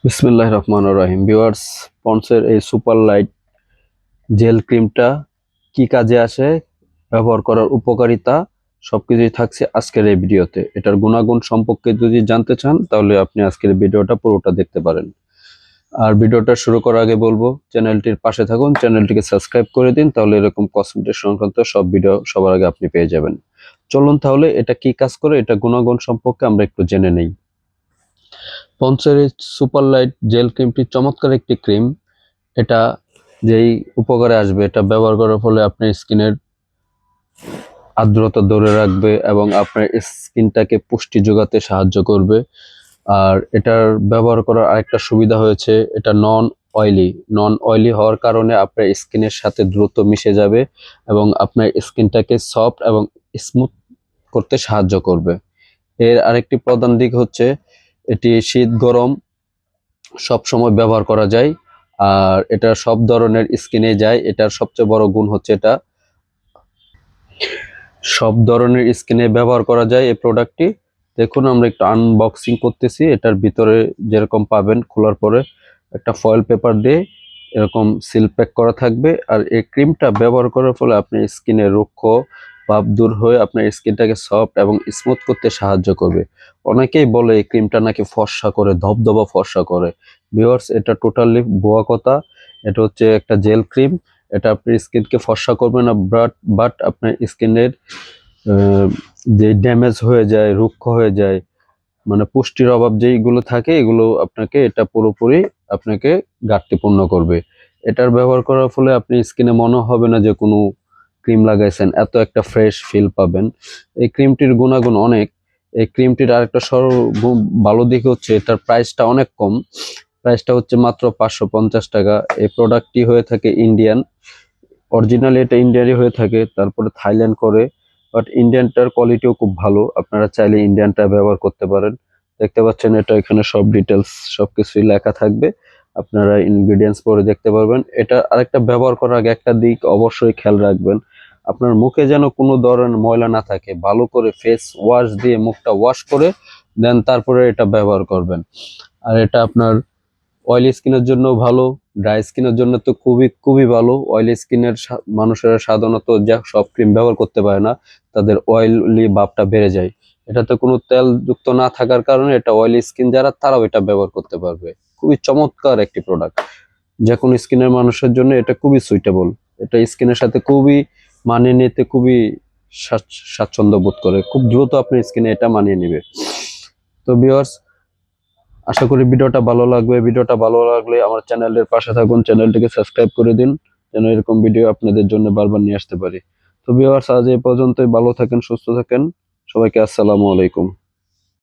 বিসমিল্লাহির রহমানির রহিম। ভিউয়ার্স, পন্ডসের এই সুপার লাইট জেল ক্রিমটা কি কাজে আসে, ব্যবহার করার উপকারিতা সবকিছুই থাকছে আজকের এই ভিডিওতে। এটার গুণাগুণ সম্পর্কে যদি জানতে চান তাহলে আপনি আজকের ভিডিওটা পুরোটা দেখতে পারেন। আর ভিডিওটা শুরু করার আগে বলবো, চ্যানেলটির পাশে থাকুন, চ্যানেলটিকে সাবস্ক্রাইব করে দিন, তাহলে এরকম কসমেটিক সংক্রান্ত সব ভিডিও সবার আগে আপনি পেয়ে যাবেন। চলুন তাহলে এটা কি কাজ করে, এটা গুণাগুণ সম্পর্কে আমরা একটু জেনে নেই। পন্ডসের এই সুপার লাইট জেল ক্রিমটি চমৎকার একটি ক্রিম। এটা যেই উপকারে আসবে, এটা ব্যবহার করার ফলে আপনার স্কিনের আর্দ্রতা ধরে রাখবে এবং আপনার স্কিনটাকে পুষ্টি যোগাতে সাহায্য করবে। আর এটার ব্যবহার করার আরেকটা সুবিধা হয়েছে, এটা নন অয়েলি হওয়ার কারণে আপনার স্কিনের সাথে দ্রুত মিশে যাবে এবং আপনার স্কিনটাকে সফট এবং স্মুথ করতে সাহায্য করবে। এর আরেকটি প্রধান দিক হচ্ছে, এটি শীত গরম সব সময় ব্যবহার করা যায়। আর এটা সব ধরনের স্কিনে যায়। এটার সবচেয়ে বড় গুণ হচ্ছে এটা সব ধরনের স্কিনে ব্যবহার করা যায় এই প্রোডাক্টটি। দেখুন, আমরা একটু আনবক্সিং করতেছি। এটার ভিতরে যেরকম পাবেন, খোলার পরে একটা ফয়েল পেপার দিয়ে এরকম সিল প্যাক করা থাকবে। আর এই ক্রিমটা ব্যবহার করার ফলে আপনার স্কিনের রুক্ষ ভাব দূর হয়ে আপনার স্কিনটাকে সফট এবং স্মুথ করতে সাহায্য করবে। অনেকেই বলে এই ক্রিমটা নাকি ফর্সা করে, ধবধবা ফর্সা করে। ভিউয়ার্স, এটা টোটালি ভুয়া কথা। এটা হচ্ছে একটা জেল ক্রিম। এটা আপনার স্কিনকে ফর্সা করবে না, বাট আপনার স্কিনের যে ড্যামেজ হয়ে যায়, রুক্ষ হয়ে যায়, মানে পুষ্টির অভাব যেইগুলো থাকে, এগুলো আপনাকে এটা পুরোপুরি আপনাকে ঘাটতি পূর্ণ করবে। এটার ব্যবহার করার ফলে আপনি স্কিনে মনে হবে না যে কোনো ক্রিম লাগাইছেন, এত একটা ফ্রেশ ফিল পাবেন। এই ক্রিমটির গুণাগুণ অনেক। এই ক্রিমটির আরেকটা ভালো দিক হচ্ছে, এটার প্রাইসটা অনেক কম। প্রাইসটা হচ্ছে মাত্র 550 টাকা। এই প্রোডাক্টটি হয়ে থাকে ইন্ডিয়ান। অরিজিনালি এটা ইন্ডিয়ারই হয়ে থাকে, তারপরে থাইল্যান্ড করে। বাট ইন্ডিয়ানটার কোয়ালিটিও খুব ভালো, আপনারা চাইলে ইন্ডিয়ানটা ব্যবহার করতে পারেন। দেখতে পাচ্ছেন, এটা এখানে সব ডিটেলস সবকিছুই লেখা থাকবে, আপনারা ইনগ্রেডিয়েন্টস পরে দেখতে পারবেন। এটা আরেকটা ব্যবহার করার আগে একটা দিক অবশ্যই খেয়াল রাখবেন, আপনার মুখে যেন কোনো ধরনের ময়লা না থাকে। ভালো করে ফেস ওয়াশ দিয়ে মুখটা ওয়াশ করে দেন তারপরে এটা ব্যবহার করবেন। আর এটা আপনার অয়েলি স্কিনের জন্য ভালো, ড্রাই স্কিনের জন্য তো খুবই খুবই ভালো। অয়েলি স্কিনের মানুষেরা সাধারণত যা সব ক্রিম ব্যবহার করতে পারে না, তাদের অয়েলি ভাবটা বেড়ে যায়। এটাতে কোনো তেল যুক্ত না থাকার কারণে এটা অয়েলি স্কিন যারা, তারাও এটা ব্যবহার করতে পারবে। খুবই চমৎকার একটি প্রোডাক্ট, যে কোনো স্কিনের মানুষের জন্য এটা খুবই সুইটেবল। এটা স্কিনের সাথে খুবই মানিয়ে নিতে খুবই স্বাচ্ছন্দ্য বোধ করে, খুব দ্রুত আপনার স্কিনে এটা মানিয়ে নেবে। তো ভিউয়ার্স, আশা করি ভিডিওটা ভালো লাগবে। ভিডিওটা ভালো লাগলে আমার চ্যানেলের পাশে থাকুন, চ্যানেলটিকে সাবস্ক্রাইব করে দিন, যেন এরকম ভিডিও আপনাদের জন্য বারবার নিয়ে আসতে পারি। তো ভিউয়ার্স, আজ এই পর্যন্তই। ভালো থাকেন, সুস্থ থাকেন। সবাইকে আসসালামু আলাইকুম।